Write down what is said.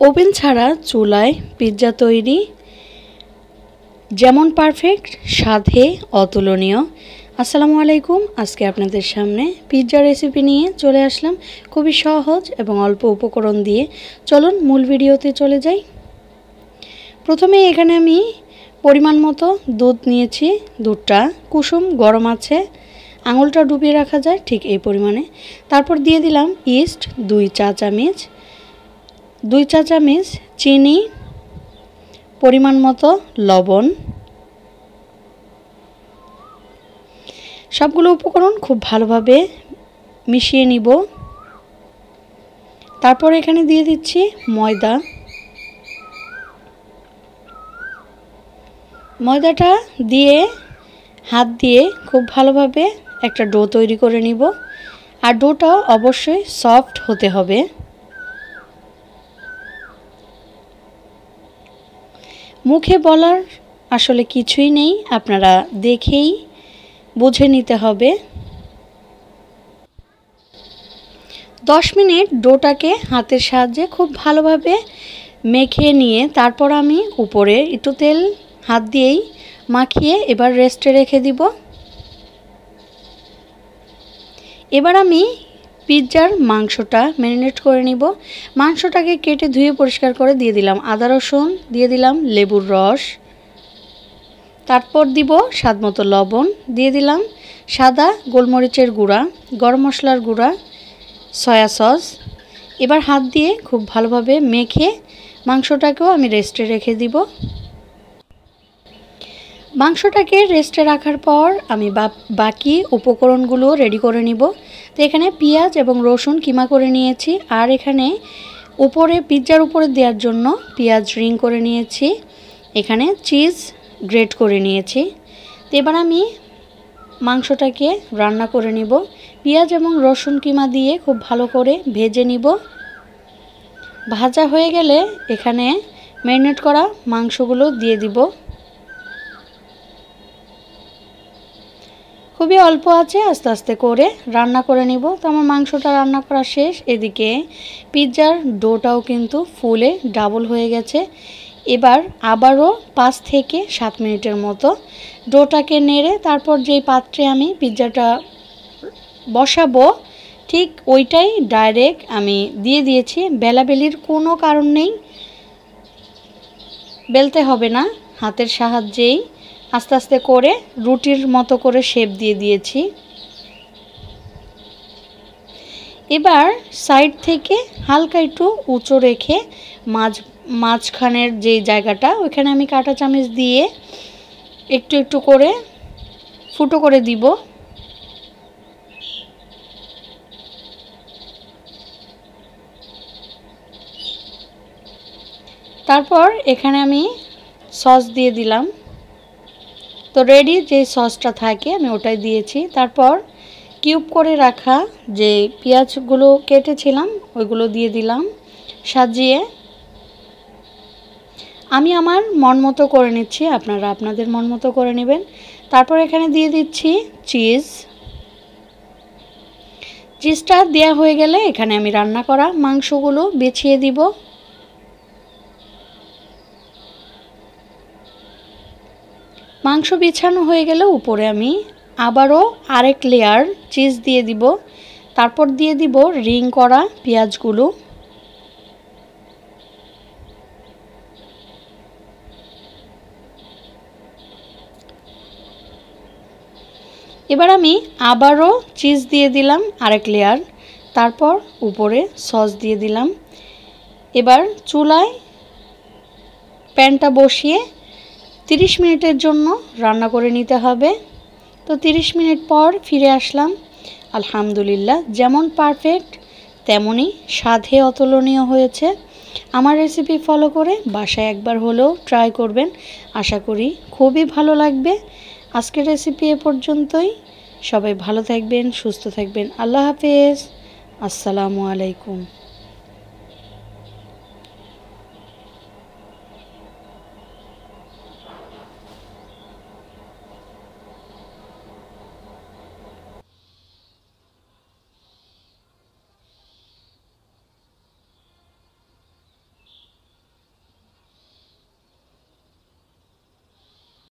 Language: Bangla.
ওভেন ছাড়া চুলায় পিৎজা তৈরি যেমন পারফেক্ট, স্বাদে অতুলনীয়। আসসালামু আলাইকুম। আজকে আপনাদের সামনে পিৎজা রেসিপি নিয়ে চলে আসলাম, খুবই সহজ এবং অল্প উপকরণ দিয়ে। চলুন মূল ভিডিওতে চলে যাই। প্রথমে এখানে আমি পরিমাণ মতো দুধ নিয়েছি। দুধটা কুসুম গরম আছে, আঙুলটা ডুবিয়ে রাখা যায় ঠিক এই পরিমাণে। তারপর দিয়ে দিলাম ইস্ট 2 চা চামচ, 2 চা চামচ চিনি, পরিমাণ মতো লবণ। সবগুলো উপকরণ খুব ভালোভাবে মিশিয়ে নিব। তারপর এখানে দিয়ে দিচ্ছি ময়দা। ময়দাটা দিয়ে হাত দিয়ে খুব ভালোভাবে একটা ডো তৈরি করে নিব। আর ডোটা অবশ্যই সফট হতে হবে। মুখে বলার আসলে কিছুই নেই, আপনারা দেখেই বুঝে নিতে হবে। 10 মিনিট ডোটাকে হাতের সাহায্যে খুব ভালোভাবে মেখে নিয়ে তারপর আমি উপরে একটু তেল হাত দিয়েই মাখিয়ে এবার রেস্টে রেখে দিব। এবার আমি পিৎজার মাংসটা ম্যারিনেট করে নিব। মাংসটাকে কেটে ধুয়ে পরিষ্কার করে দিয়ে দিলাম আদা রসুন, দিয়ে দিলাম লেবুর রস, তারপর দিব স্বাদমতো লবণ, দিয়ে দিলাম সাদা গোলমরিচের গুঁড়া, গরম মশলার গুঁড়া, সয়া সস। এবার হাত দিয়ে খুব ভালোভাবে মেখে মাংসটাকেও আমি রেস্টে রেখে দিব। মাংসটাকে রেস্টে রাখার পর আমি বাকি উপকরণগুলো রেডি করে নিব। তো এখানে পেঁয়াজ এবং রসুন কিমা করে নিয়েছি, আর এখানে উপরে পিৎজার উপরে দেওয়ার জন্য পেঁয়াজ রিং করে নিয়েছি, এখানে চিজ গ্রেট করে নিয়েছি। তো এবার আমি মাংসটাকে রান্না করে নিব। পেঁয়াজ এবং রসুন কিমা দিয়ে খুব ভালো করে ভেজে নিব। ভাজা হয়ে গেলে এখানে ম্যারিনেট করা মাংসগুলো দিয়ে দিব। খুবই অল্প আছে আস্তে আস্তে করে রান্না করে নিব। তো আমার মাংসটা রান্না করা শেষ। এদিকে পিৎজার ডোটাও কিন্তু ফুলে ডাবল হয়ে গেছে। এবার আবারও 5 থেকে 7 মিনিটের মতো ডোটাকে নেড়ে তারপর যেই পাত্রে আমি পিৎজাটা বসাবো ঠিক ওইটাই ডাইরেক্ট আমি দিয়ে দিয়েছি। বেলাবেলির কোনো কারণ নেই, বেলতে হবে না, হাতের সাহায্যেই আস্তে আস্তে করে রুটির মতো করে শেপ দিয়ে দিয়েছি। এবার সাইড থেকে হালকা একটু উঁচু রেখে মাঝখানের যে জায়গাটা ওইখানে আমি কাঁটা চামচ দিয়ে একটু একটু করে ফুটো করে দিব। তারপর এখানে আমি সস দিয়ে দিলাম। তো রেডি যে সসটা থাকে আমি ওটাই দিয়েছি। তারপর কিউব করে রাখা যে পেঁয়াজগুলো কেটেছিলাম ওইগুলো দিয়ে দিলাম সাজিয়ে। আমি আমার মন মতো করে নিচ্ছি, আপনারা আপনাদের মন মতো করে নেবেন। তারপর এখানে দিয়ে দিচ্ছি চিজটা দেওয়া হয়ে গেলে এখানে আমি রান্না করা মাংসগুলো বিছিয়ে দিব। মাংস বিছানো হয়ে গেলে উপরে আমি আবারও আরেক লেয়ার চিজ দিয়ে দিব। তারপর দিয়ে দিব রিং করা পেঁয়াজগুলো। এবার আমি আবারও চিজ দিয়ে দিলাম আরেক লেয়ার, তারপর উপরে সস দিয়ে দিলাম। এবার চুলায় প্যানটা বসিয়ে 30 মিনিটের জন্য রান্না করে নিতে হবে। তো 30 মিনিট পর ফিরে আসলাম। আলহামদুলিল্লাহ, যেমন পারফেক্ট তেমনই স্বাদে অতুলনীয় হয়েছে। আমার রেসিপি ফলো করে বাসায় একবার হলেও ট্রাই করবেন, আশা করি খুবই ভালো লাগবে। আজকের রেসিপি এ পর্যন্তই। সবাই ভালো থাকবেন, সুস্থ থাকবেন। আল্লাহ হাফেজ। আসসালামু আলাইকুম।